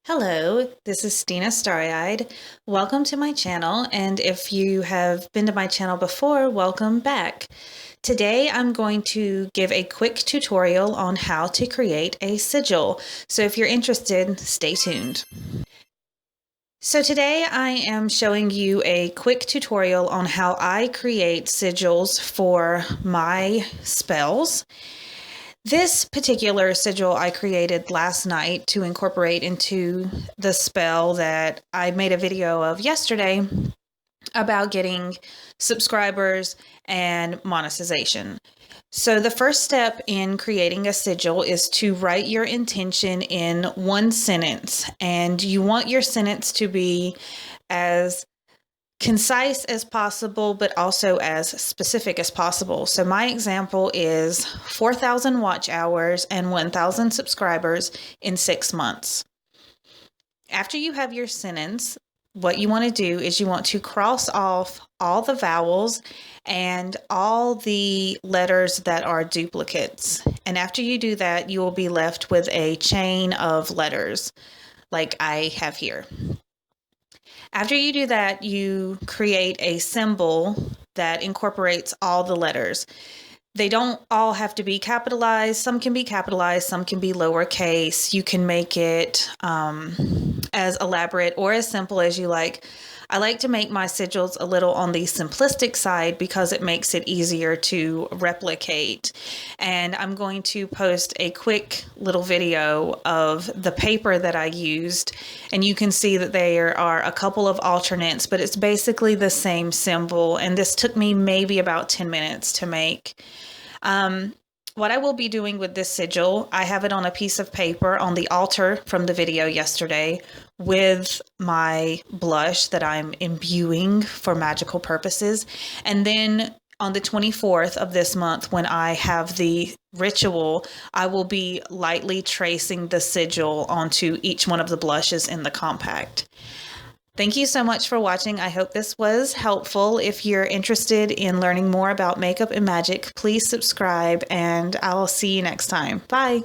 Hello, this is Stina Starry-Eyed. Welcome to my channel, and if you have been to my channel before, welcome back. Today I'm going to give a quick tutorial on how to create a sigil, so if you're interested, stay tuned. So today I am showing you a quick tutorial on how I create sigils for my spells. This particular sigil I created last night to incorporate into the spell that I made a video of yesterday about getting subscribers and monetization. So the first step in creating a sigil is to write your intention in one sentence, and you want your sentence to be as concise as possible, but also as specific as possible. So my example is 4,000 watch hours and 1,000 subscribers in 6 months. After you have your sentence, what you want to do is you want to cross off all the vowels and all the letters that are duplicates. And after you do that, you will be left with a chain of letters like I have here. After you do that, you create a symbol that incorporates all the letters. They don't all have to be capitalized. Some can be capitalized, some can be lowercase. You can make it as elaborate or as simple as you like. I like to make my sigils a little on the simplistic side because it makes it easier to replicate. And I'm going to post a quick little video of the paper that I used. And you can see that there are a couple of alternates, but it's basically the same symbol. And this took me maybe about 10 minutes to make. What I will be doing with this sigil, I have it on a piece of paper on the altar from the video yesterday with my blush that I'm imbuing for magical purposes. And then on the 24th of this month, when I have the ritual, I will be lightly tracing the sigil onto each one of the blushes in the compact. Thank you so much for watching. I hope this was helpful. If you're interested in learning more about makeup and magic, please subscribe, and I'll see you next time. Bye.